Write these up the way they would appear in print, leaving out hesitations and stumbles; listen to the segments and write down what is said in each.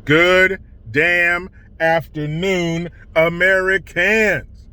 Good damn afternoon, Americans.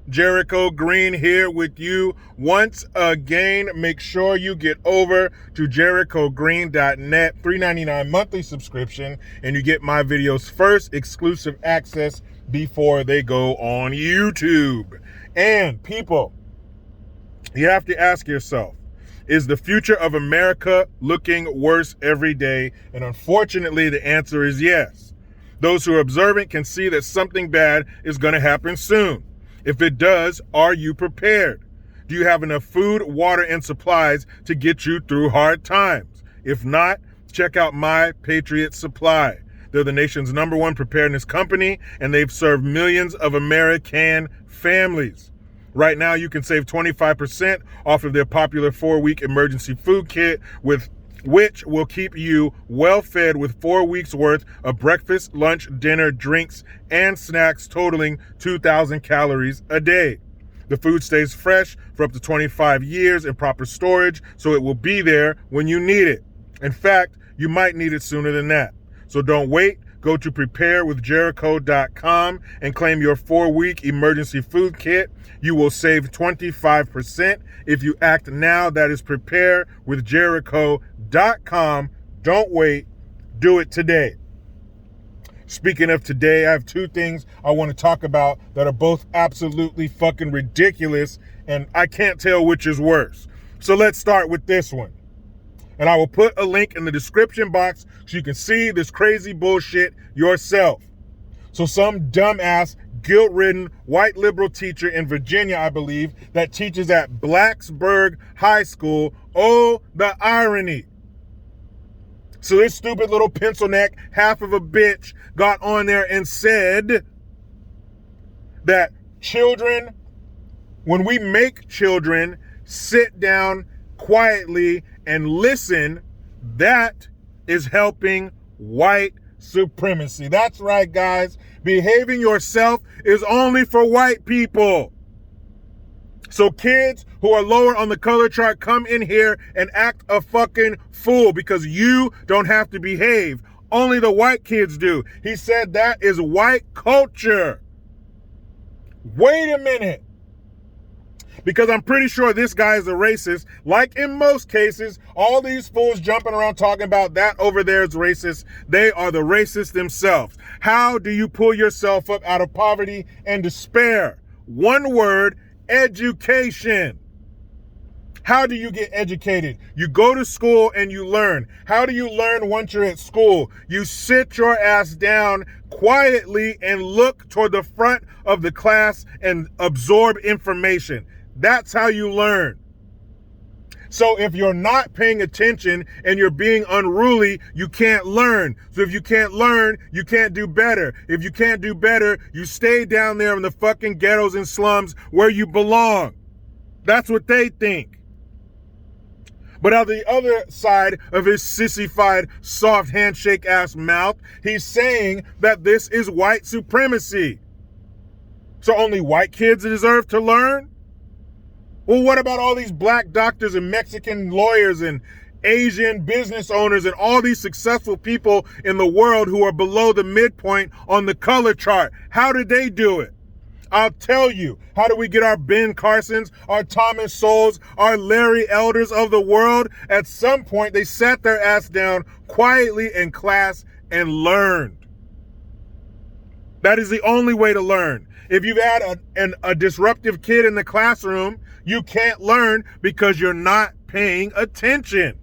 Jericho Green here with you once again. Make sure you get over to jerichogreen.net, $3.99 monthly subscription, and you get my videos first, exclusive access before they go on YouTube. And people, you have to ask yourself, is the future of America looking worse every day? And unfortunately, the answer is yes. Those who are observant can see that something bad is going to happen soon. If it does, are you prepared? Do you have enough food, water, and supplies to get you through hard times? If not, check out My Patriot Supply. They're the nation's #1 preparedness company, and they've served millions of American families. Right now, you can save 25% off of their popular 4-week emergency food kit, which will keep you well fed with 4 weeks worth of breakfast, lunch, dinner, drinks, and snacks totaling 2,000 calories a day. The food stays fresh for up to 25 years in proper storage, so it will be there when you need it. In fact, you might need it sooner than that. So don't wait. Go to preparewithjericho.com and claim your 4-week emergency food kit. You will save 25% if you act now. That is preparewithjericho.com. Don't wait. Do it today. Speaking of today, I have 2 things I want to talk about that are both absolutely fucking ridiculous, and I can't tell which is worse. So let's start with this one. And I will put a link in the description box so you can see this crazy bullshit yourself. So some dumbass, guilt-ridden, white liberal teacher in Virginia, I believe, that teaches at Blacksburg High School. Oh, the irony. So this stupid little pencil neck, half of a bitch, got on there and said that children, when we make children sit down quietly and listen, that is helping white supremacy. That's right, guys. Behaving yourself is only for white people. So kids who are lower on the color chart, come in here and act a fucking fool because you don't have to behave. Only the white kids do. He said that is white culture. Wait a minute. Because I'm pretty sure this guy is a racist. Like in most cases, all these fools jumping around talking about that over there is racist. They are the racists themselves. How do you pull yourself up out of poverty and despair? One word, education. How do you get educated? You go to school and you learn. How do you learn once you're at school? You sit your ass down quietly and look toward the front of the class and absorb information. That's how you learn. So if you're not paying attention and you're being unruly, you can't learn. So if you can't learn, you can't do better. If you can't do better, you stay down there in the fucking ghettos and slums where you belong. That's what they think. But on the other side of his sissified, soft handshake ass mouth, he's saying that this is white supremacy. So only white kids deserve to learn? Well, what about all these black doctors and Mexican lawyers and Asian business owners and all these successful people in the world who are below the midpoint on the color chart? How did they do it? I'll tell you. How do we get our Ben Carsons, our Thomas Sowells, our Larry Elders of the world? At some point, they sat their ass down quietly in class and learned. That is the only way to learn. If you've had a disruptive kid in the classroom, you can't learn because you're not paying attention.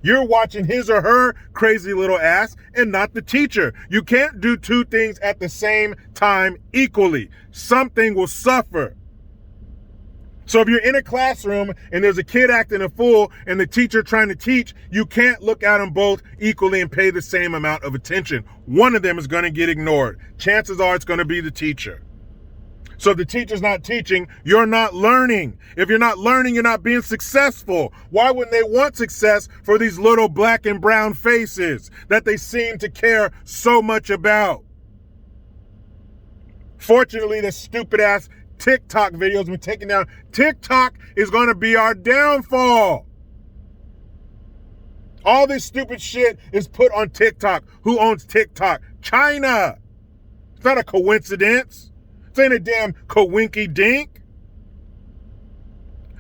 You're watching his or her crazy little ass and not the teacher. You can't do 2 things at the same time equally. Something will suffer. So if you're in a classroom and there's a kid acting a fool and the teacher trying to teach, you can't look at them both equally and pay the same amount of attention. One of them is going to get ignored. Chances are it's going to be the teacher. So if the teacher's not teaching, you're not learning. If you're not learning, you're not being successful. Why wouldn't they want success for these little black and brown faces that they seem to care so much about? Fortunately, the stupid ass TikTok videos been taken down. TikTok is going to be our downfall. All this stupid shit is put on TikTok. Who owns TikTok? China. It's not a coincidence. This ain't a damn coinky dink.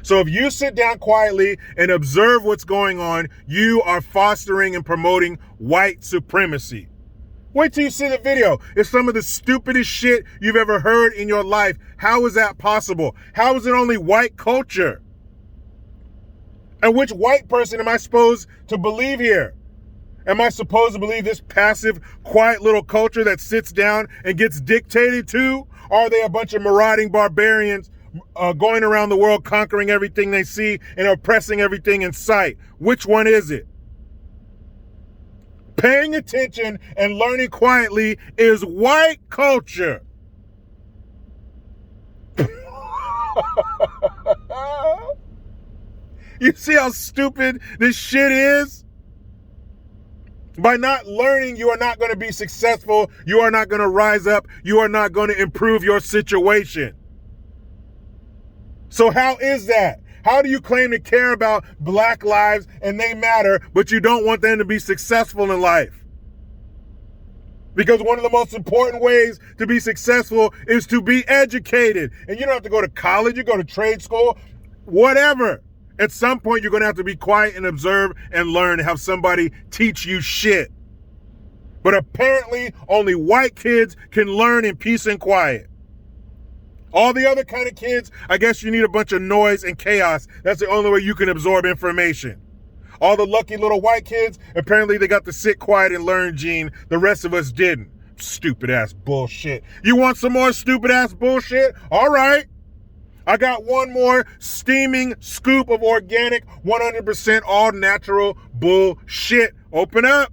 So if you sit down quietly and observe what's going on, you are fostering and promoting white supremacy. Wait till you see the video. It's some of the stupidest shit you've ever heard in your life. How is that possible? How is it only white culture? And which white person am I supposed to believe here? Am I supposed to believe this passive, quiet little culture that sits down and gets dictated to? Or are they a bunch of marauding barbarians going around the world, conquering everything they see and oppressing everything in sight? Which one is it? Paying attention and learning quietly is white culture. You see how stupid this shit is? By not learning, you are not going to be successful. You are not going to rise up. You are not going to improve your situation. So how is that? How do you claim to care about black lives and they matter, but you don't want them to be successful in life? Because one of the most important ways to be successful is to be educated. And you don't have to go to college, you go to trade school, whatever. At some point, you're going to have to be quiet and observe and learn and have somebody teach you shit. But apparently, only white kids can learn in peace and quiet. All the other kind of kids, I guess you need a bunch of noise and chaos. That's the only way you can absorb information. All the lucky little white kids, apparently they got the sit quiet and learn gene. The rest of us didn't. Stupid ass bullshit. You want some more stupid ass bullshit? All right. I got one more steaming scoop of organic, 100% all natural bullshit. Open up.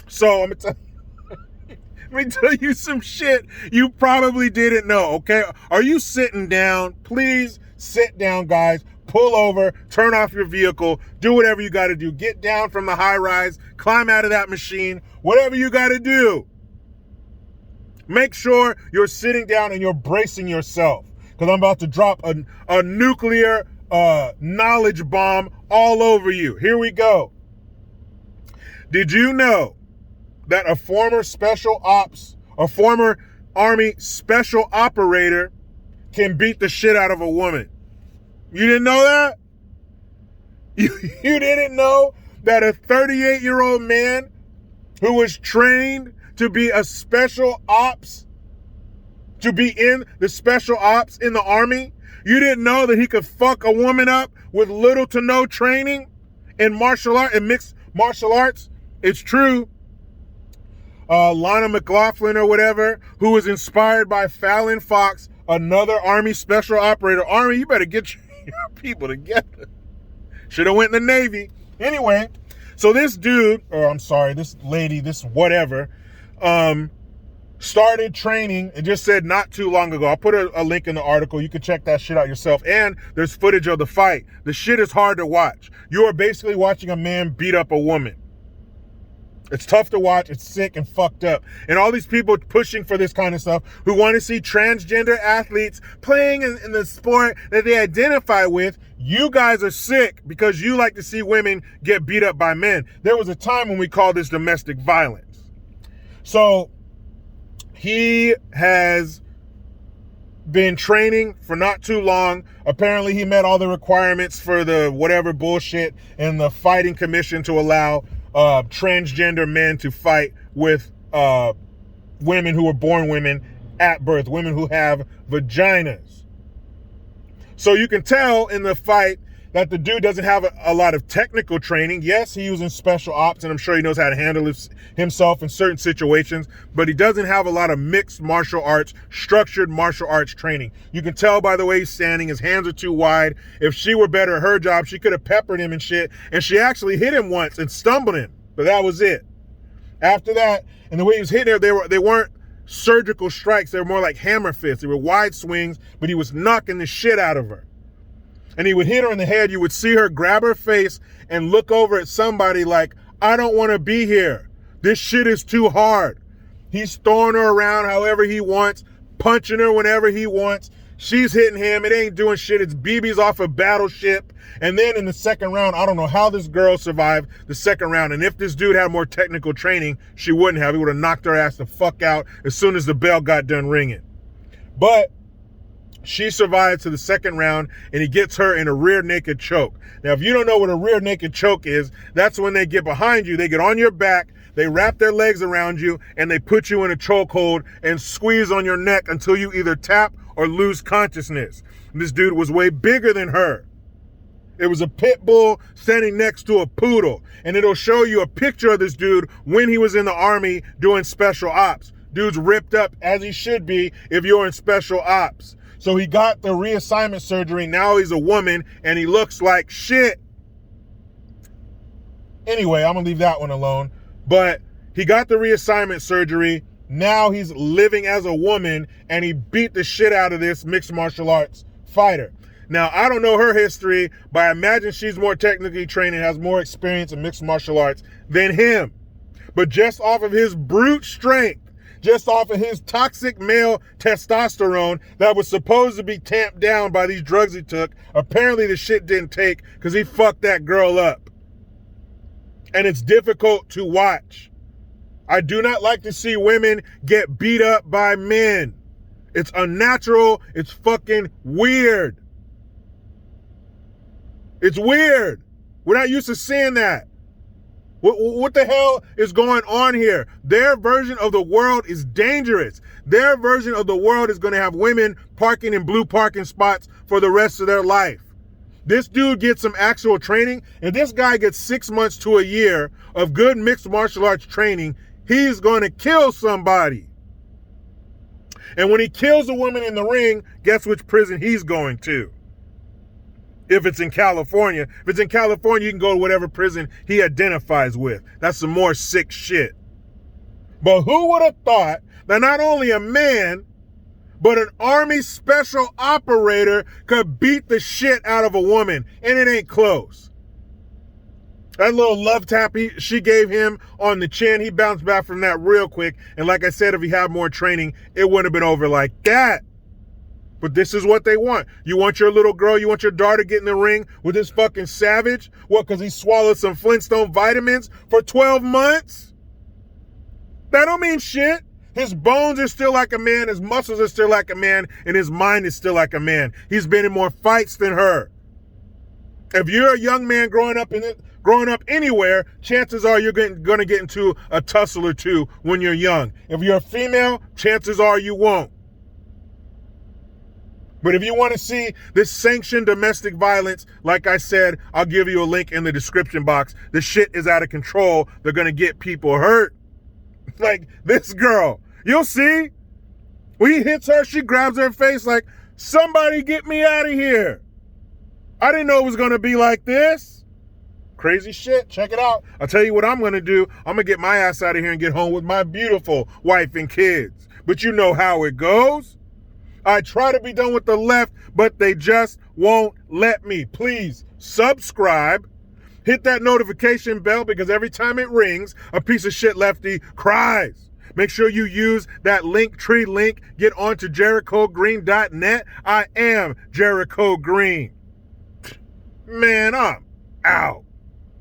So let me tell you some shit you probably didn't know, okay? Are you sitting down? Please sit down, guys. Pull over, turn off your vehicle, do whatever you got to do. Get down from the high rise, climb out of that machine, whatever you got to do. Make sure you're sitting down and you're bracing yourself. Because I'm about to drop a nuclear knowledge bomb all over you. Here we go. Did you know that a former Army special operator can beat the shit out of a woman? You didn't know that? You didn't know that a 38-year-old man who was trained to be a special ops, to be in the special ops in the Army, you didn't know that he could fuck a woman up with little to no training in martial art and mixed martial arts? It's true. Lana McLaughlin or whatever, who was inspired by Fallon Fox, another Army special operator. Army, you better get your people together. Should have went in the Navy. Anyway, so this dude, or I'm sorry, this lady, this whatever, started training. It just said not too long ago. I'll put a link in the article. You can check that shit out yourself. And there's footage of the fight. The shit is hard to watch. You are basically watching a man beat up a woman. It's tough to watch. It's sick and fucked up. And all these people pushing for this kind of stuff who want to see transgender athletes playing in the sport that they identify with, you guys are sick because you like to see women get beat up by men. There was a time when we called this domestic violence. So he has been training for not too long. Apparently he met all the requirements for the whatever bullshit in the fighting commission to allow transgender men to fight with women who were born women at birth, women who have vaginas. So you can tell in the fight that the dude doesn't have a lot of technical training. Yes, he was in special ops, and I'm sure he knows how to handle himself in certain situations, but he doesn't have a lot of mixed martial arts, structured martial arts training. You can tell by the way he's standing, his hands are too wide. If she were better at her job, she could have peppered him and shit, and she actually hit him once and stumbled him, but that was it. After that, and the way he was hitting her, they weren't surgical strikes, they were more like hammer fists. They were wide swings, but he was knocking the shit out of her. And he would hit her in the head. You would see her grab her face and look over at somebody like, I don't want to be here. This shit is too hard. He's throwing her around however he wants, punching her whenever he wants. She's hitting him. It ain't doing shit. It's BB's off a battleship. And then in the second round, I don't know how this girl survived the second round. And if this dude had more technical training, she wouldn't have. He would have knocked her ass the fuck out as soon as the bell got done ringing. But she survived to the second round, and he gets her in a rear naked choke. Now, if you don't know what a rear naked choke is, that's when they get behind you, they get on your back, they wrap their legs around you, and they put you in a chokehold and squeeze on your neck until you either tap or lose consciousness. And this dude was way bigger than her. It was a pit bull standing next to a poodle. And it'll show you a picture of this dude when he was in the army doing special ops. Dude's ripped up, as he should be if you're in special ops. So he got the reassignment surgery. Now he's a woman and he looks like shit. Anyway, I'm going to leave that one alone. But he got the reassignment surgery. Now he's living as a woman and he beat the shit out of this mixed martial arts fighter. Now, I don't know her history, but I imagine she's more technically trained and has more experience in mixed martial arts than him. But just off of his brute strength, just off of his toxic male testosterone that was supposed to be tamped down by these drugs he took, apparently the shit didn't take because he fucked that girl up. And it's difficult to watch. I do not like to see women get beat up by men. It's unnatural. It's fucking weird. It's weird. We're not used to seeing that. What the hell is going on here? Their version of the world is dangerous. Their version of the world is going to have women parking in blue parking spots for the rest of their life. This dude gets some actual training, and this guy gets 6 months to a year of good mixed martial arts training. He's going to kill somebody. And when he kills a woman in the ring, guess which prison he's going to? If it's in California. If it's in California, you can go to whatever prison he identifies with. That's some more sick shit. But who would have thought that not only a man, but an Army special operator could beat the shit out of a woman, and it ain't close. That little love tap she gave him on the chin, he bounced back from that real quick. And like I said, if he had more training, it wouldn't have been over like that. But this is what they want. You want your little girl, you want your daughter to get in the ring with this fucking savage? What, because he swallowed some Flintstone vitamins for 12 months? That don't mean shit. His bones are still like a man, his muscles are still like a man, and his mind is still like a man. He's been in more fights than her. If you're a young man growing up anywhere, chances are you're going to get into a tussle or two when you're young. If you're a female, chances are you won't. But if you want to see this sanctioned domestic violence, like I said, I'll give you a link in the description box. The shit is out of control. They're going to get people hurt. Like this girl. You'll see. When he hits her, she grabs her face like, somebody get me out of here. I didn't know it was going to be like this. Crazy shit. Check it out. I'll tell you what I'm going to do. I'm going to get my ass out of here and get home with my beautiful wife and kids. But you know how it goes. I try to be done with the left, but they just won't let me. Please subscribe. Hit that notification bell because every time it rings, a piece of shit lefty cries. Make sure you use that Linktree link. Get onto JerichoGreen.net. I am Jericho Green. Man, I'm out.